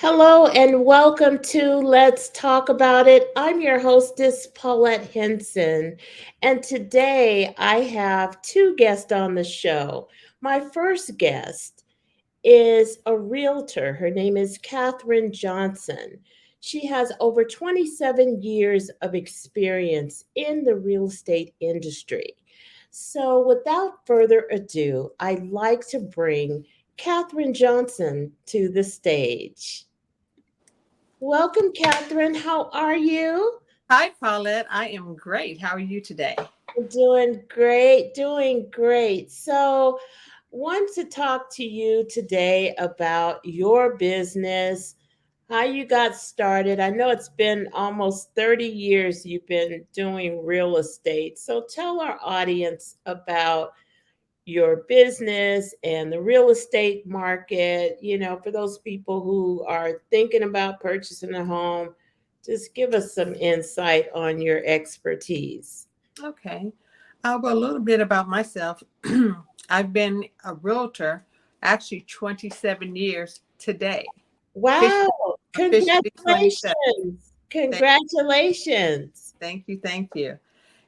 Hello and welcome to Let's Talk About It. I'm your hostess, Paulette Henson, and today I have two guests on the show. My first guest is a realtor. Her name is Katherine Johnson. She has over 27 years of experience in the real estate industry. So, without further ado, I'd like to bring Katherine Johnson to the stage. Welcome, Catherine. How are you? Hi, Paulette. I am great. How are you today? Doing great, doing great. So, want to talk to you today about your business, how you got started. I know it's been almost 30 years you've been doing real estate. So, tell our audience about your business and the real estate market, for those people who are thinking about purchasing a home, just give us some insight on your expertise. Okay. Well, a little bit about myself. I've been a realtor actually 27 years today. Wow, Officially 27. congratulations. Thank, Congratulations. thank you.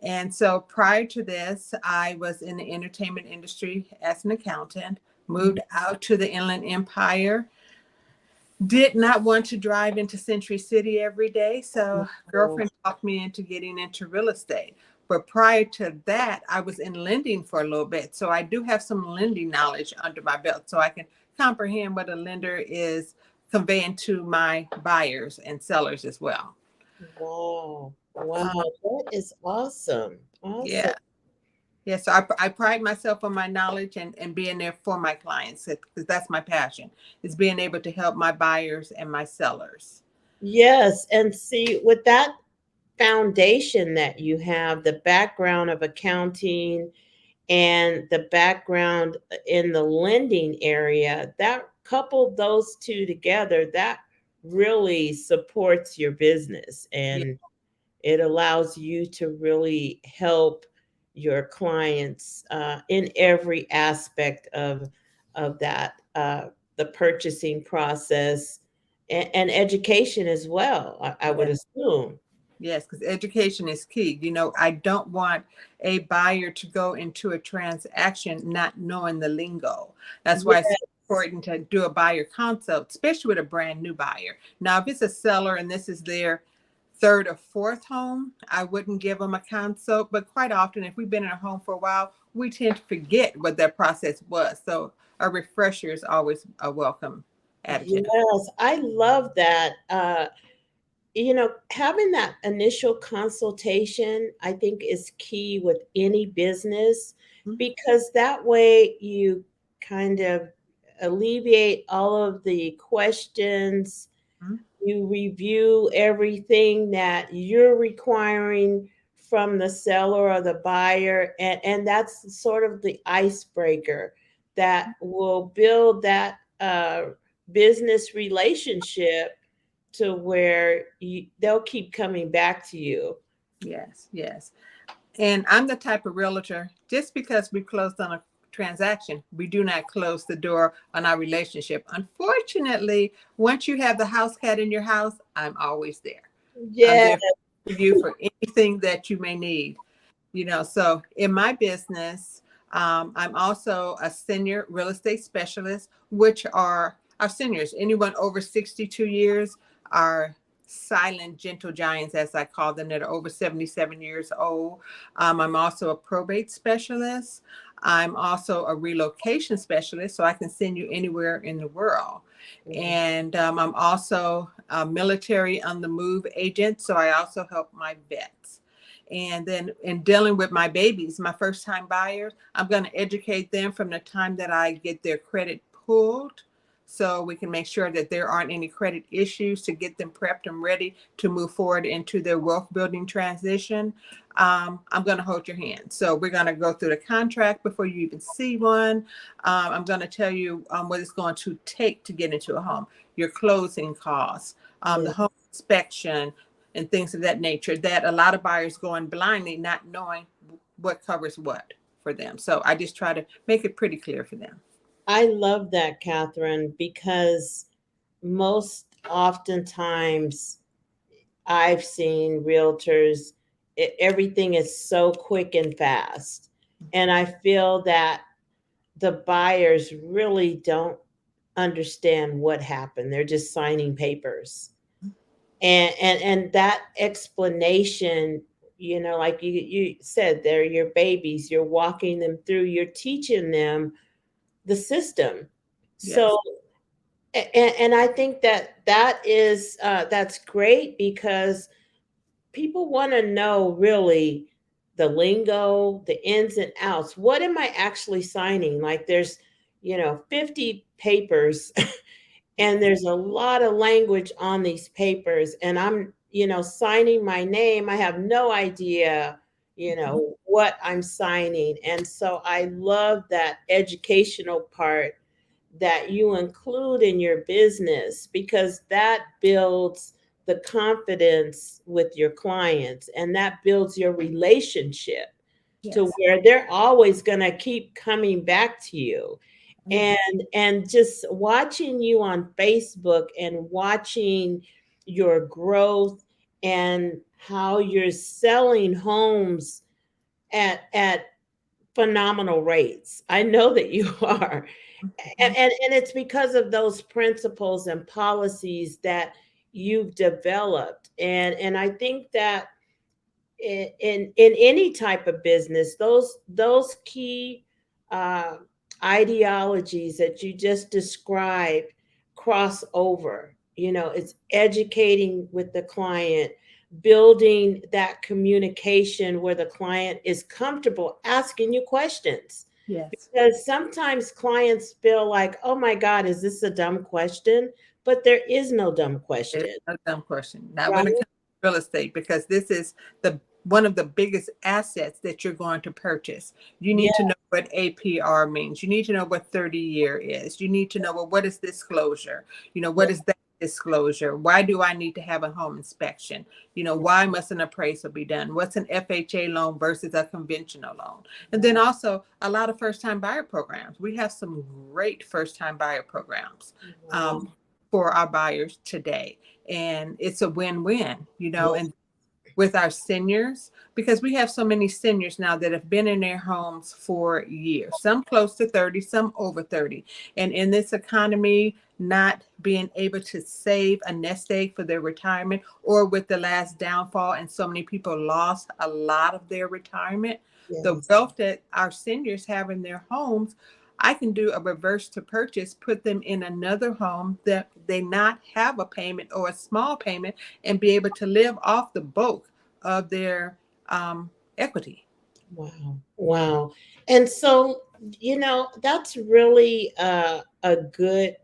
And so prior to this, I was in the entertainment industry as an accountant, moved out to the Inland Empire. Did not want to drive into Century City every day, so girlfriend talked me into getting into real estate. But prior to that, I was in lending for a little bit, so I do have some lending knowledge under my belt, so I can comprehend what a lender is conveying to my buyers and sellers as well. Wow. Wow, Um, that is awesome. Awesome. yeah, yeah. So I pride myself on my knowledge and being there for my clients because that's my passion is being able to help my buyers and my sellers. Yes, and see, with that foundation that you have, the background of accounting and the background in the lending area, that coupled those two together, that really supports your business Yeah, and it allows you to really help your clients in every aspect of that the purchasing process and education as well. I would yeah. assume. Yes, because education is key. I don't want a buyer to go into a transaction not knowing the lingo. That's why it's Yes. important to do a buyer consult, especially with a brand new buyer. Now, if it's a seller and this is their third or fourth home, I wouldn't give them a consult. But quite often, if we've been in a home for a while, we tend to forget what that process was. So a refresher is always a welcome additive. Yes, I love that. Having that initial consultation, I think, is key with any business Mhm. because that way you kind of alleviate all of the questions. You review everything that you're requiring from the seller or the buyer, and that's sort of the icebreaker that will build that business relationship to where they'll keep coming back to you. Yes, yes. And I'm the type of realtor, just because we closed on a transaction, we do not close the door on our relationship. Unfortunately, once you have the house cat in your house, I'm always there. I'm Yeah. there for you for anything that you may need. So in my business, I'm also a senior real estate specialist, which are our seniors. Anyone over 62 years are silent, gentle giants, as I call them, that are over 77 years old. I'm also a probate specialist. I'm also a relocation specialist, so I can send you anywhere in the world. And I'm also a military on the move agent, so I also help my vets. And then in dealing with my babies, my first time buyers, I'm going to educate them from the time that I get their credit pulled so we can make sure that there aren't any credit issues to get them prepped and ready to move forward into their wealth building transition. I'm going to hold your hand. So we're going to go through the contract before you even see one. I'm going to tell you what it's going to take to get into a home, your closing costs, Yeah. the home inspection, and things of that nature, that a lot of buyers go in blindly, not knowing what covers what for them. So I just try to make it pretty clear for them. I love that, Catherine, because most oftentimes I've seen realtors, everything is so quick and fast. And I feel that the buyers really don't understand what happened. They're just signing papers. And that explanation, like you said, they're your babies, you're walking them through, you're teaching them the system. So Yes. and I think that that's great because people want to know really the lingo, the ins and outs. What am I actually signing? Like there's 50 papers and there's a lot of language on these papers, and I'm signing my name. I have no idea Mhm. what I'm signing. And so I love that educational part that you include in your business, because that builds the confidence with your clients, and that builds your relationship to Yes. where they're always going to keep coming back to you. Mhm. And just watching you on Facebook and watching your growth and how you're selling homes at phenomenal rates. I know that you are. Mhm. And it's because of those principles and policies that you've developed. And I think that in any type of business, those key uh, ideologies that you just described cross over. It's educating with the client, building that communication where the client is comfortable asking you questions, Yes. because sometimes clients feel like, oh my God, is this a dumb question? But there is no dumb It's question, a dumb question. Not right? when it comes to real estate, because this is the one of the biggest assets that you're going to purchase. You Yeah. need to know what APR means. You need to know what 30-year is. You need to know, well, what is disclosure? Yeah. What is that disclosure? Why do I need to have a home inspection? Why must an appraisal be done? What's an FHA loan versus a conventional loan? And then also a lot of first time buyer programs. We have some great first time buyer programs. Wow. Um, for our buyers today, and it's a win-win, Yeah. and with our seniors, because we have so many seniors now that have been in their homes for years, some close to 30, some over 30. And in this economy, not being able to save a nest egg for their retirement, or with the last downfall, and so many people lost a lot of their retirement, the Yes. wealth that our seniors have in their homes, I can do a reverse to purchase, put them in another home that they not have a payment or a small payment, and be able to live off the bulk of their equity. Wow. Wow. And so, that's really a good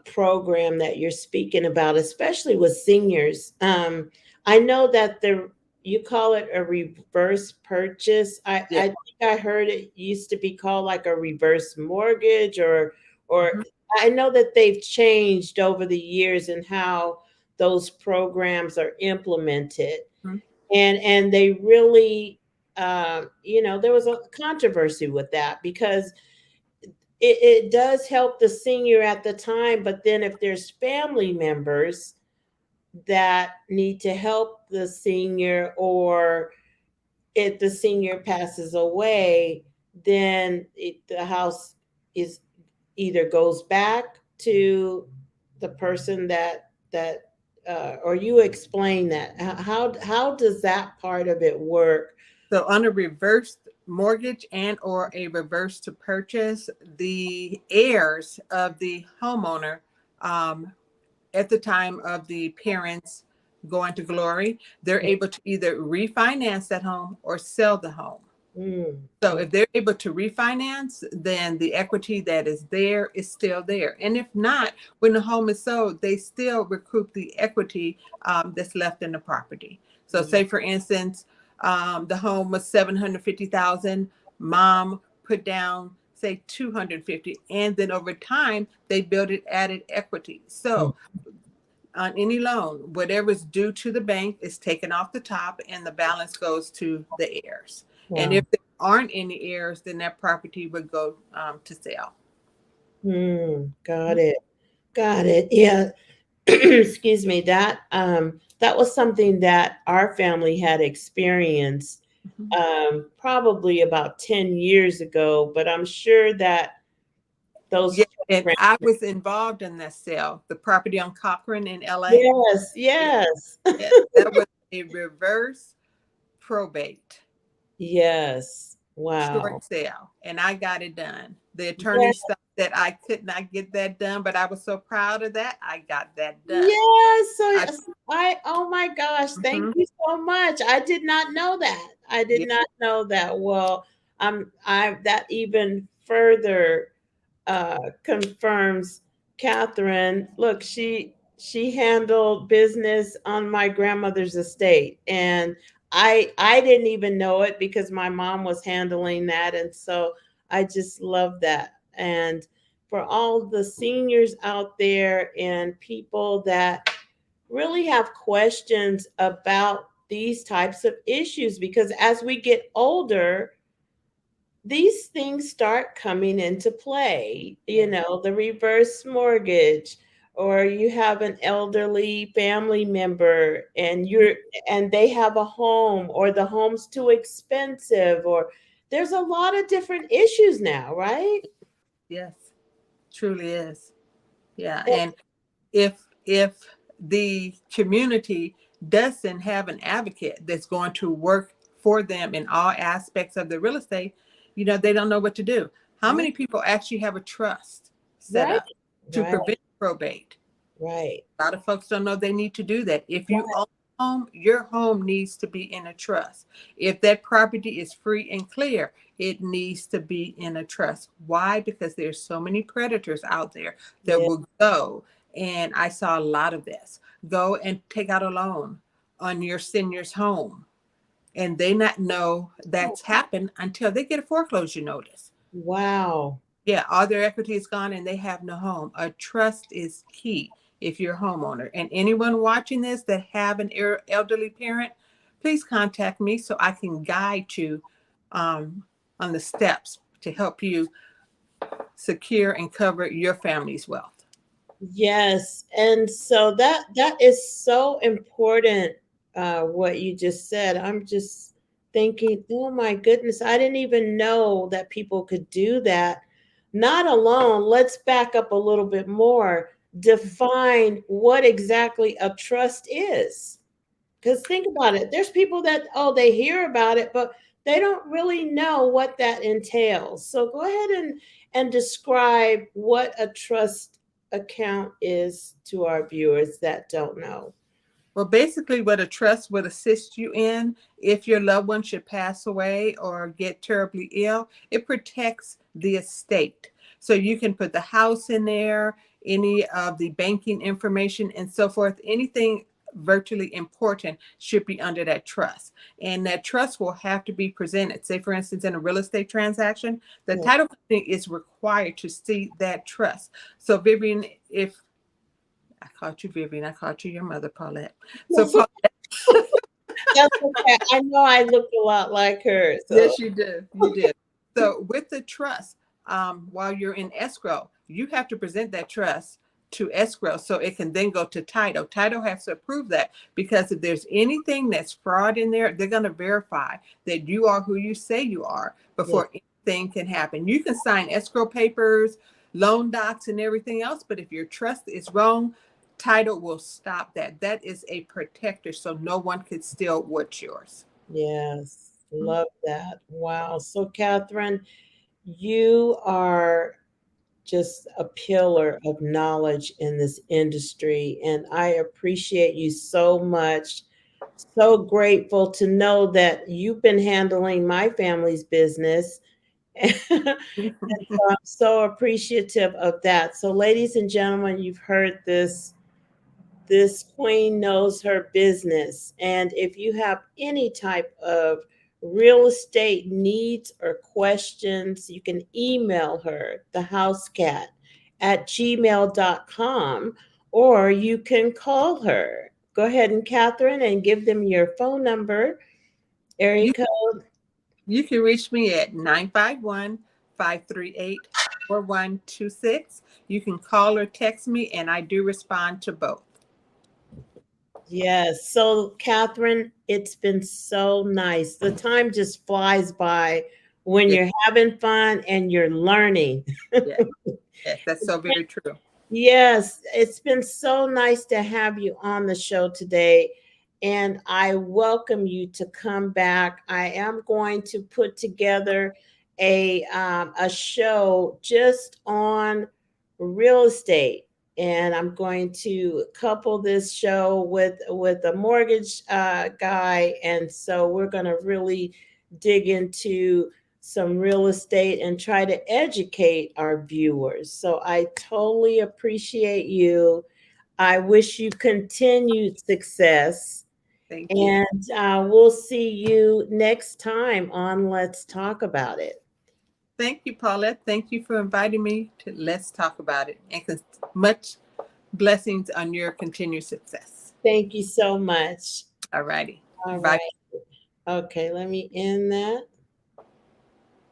program that you're speaking about, especially with seniors. I know that you call it a reverse purchase. Yeah. I think I heard it used to be called like a reverse mortgage, or Mhm. I know that they've changed over the years and how those programs are implemented. Mhm. And they really there was a controversy with that, because it does help the senior at the time, but then if there's family members that need to help the senior, or if the senior passes away, then the house is either goes back to the person that or you explain that. How does that part of it work? So on a reverse mortgage and or a reverse to purchase, the heirs of the homeowner, um, at the time of the parents going to glory, they're able to either refinance that home or sell the home. Mm, So okay. if they're able to refinance, then the equity that is there is still there. And if not, when the home is sold, they still recoup the equity that's left in the property. So say for instance, the home was 750,000, mom put down say 250, and then over time they build it added equity. Mm, So on any loan, whatever's due to the bank is taken off the top, and the balance goes to the heirs. And wow. if there aren't any heirs, then that property would go to sale. Got it. Got it. Yeah. excuse me, that was something that our family had experienced Mhm. probably about 10 years ago, but I'm sure that those Yeah, and programs, I was involved in that sale, the property on Cochrane in LA. yes, Yeah, yes, yeah, that was a reverse probate yes, short wow. sale, and I got it done. The Yeah, attorney thought that I could not get that done, but I was so proud of that. I got that done. yes. I, Oh my gosh, thank mhm, you so much. I did not know that. I did yeah, not know that. Well, I that even further confirms Catherine. Look, she handled business on my grandmother's estate, and I didn't even know it because my mom was handling that, and so I just love that. And for all the seniors out there and people that really have questions about these types of issues, because as we get older, these things start coming into play. You yeah, know, the reverse mortgage, or you have an elderly family member and mhm, they have a home, or the home's too expensive, or there's a lot of different issues now, right? yes, truly is. Yeah, and if the community doesn't have an advocate that's going to work for them in all aspects of the real estate, they don't know what to do. How Right, many people actually have a trust set right, up to right, prevent probate? right, A lot of folks don't know they need to do that. If you right. own a home, your home needs to be in a trust. If that property is free and clear, it needs to be in a trust. Why? Because there's so many predators out there that Yeah. will go, and I saw a lot of this, go and take out a loan on your senior's home, and they not know that's happened until they get a foreclosure notice. Wow. Yeah, all their equity is gone and they have no home. A trust is key if you're a homeowner. And anyone watching this that have an elderly parent, please contact me so I can guide you um, on the steps to help you secure and cover your family's wealth. Yes, and so that is so important. What you just said, I'm just thinking, oh my goodness, I didn't even know that people could do that. Not alone, let's back up a little bit more. Define what exactly a trust is. Because think about it, there's people that, oh, they hear about it, but they don't really know what that entails. So go ahead and describe what a trust account is to our viewers that don't know. Well, basically, what a trust would assist you in if your loved one should pass away or get terribly ill, it protects the estate. So you can put the house in there, any of the banking information, and so forth. Anything virtually important should be under that trust. And that trust will have to be presented. Say, for instance, in a real estate transaction, the Yeah. title company is required to see that trust. So, Vivian, if I called you Vivian, I called you your mother, Paulette. So, That's that's okay. I know I look a lot like her. So yes, you do. You did. So with the trust, while you're in escrow, you have to present that trust to escrow so it can then go to title. Title has to approve that because if there's anything that's fraud in there, they're going to verify that you are who you say you are yeah, before anything can happen. You can sign escrow papers, loan docs, and everything else, but if your trust is wrong, title will stop that. That is a protector so no one can steal what's yours. yes. Love that. Wow. So Catherine, you are just a pillar of knowledge in this industry. And I appreciate you so much. So grateful to know that you've been handling my family's business. And so I'm so appreciative of that. So, ladies and gentlemen, you've heard this. This queen knows her business. And if you have any type of real estate needs or questions, you can email her, the house cat, at gmail.com, or you can call her. Go ahead and Catherine and give them your phone number, area You code. You can reach me at 951-538-4126. You can call or text me, and I do respond to both. Yes. So, Catherine, it's been so nice. The time just flies by when Yes, you're having fun and you're learning. yes, yes. That's so very true. Yes, it's been so nice to have you on the show today, and I welcome you to come back. I am going to put together a show just on real estate, and I'm going to couple this show with a mortgage guy, and so we're going to really dig into some real estate and try to educate our viewers. So I totally appreciate you. I wish you continued success. Thank you. And we'll see you next time on Let's Talk About It. Thank you, Paulette. Thank you for inviting me to Let's Talk About It. And much blessings on your continued success. Thank you so much. All righty. All Bye. right. Okay, let me end that.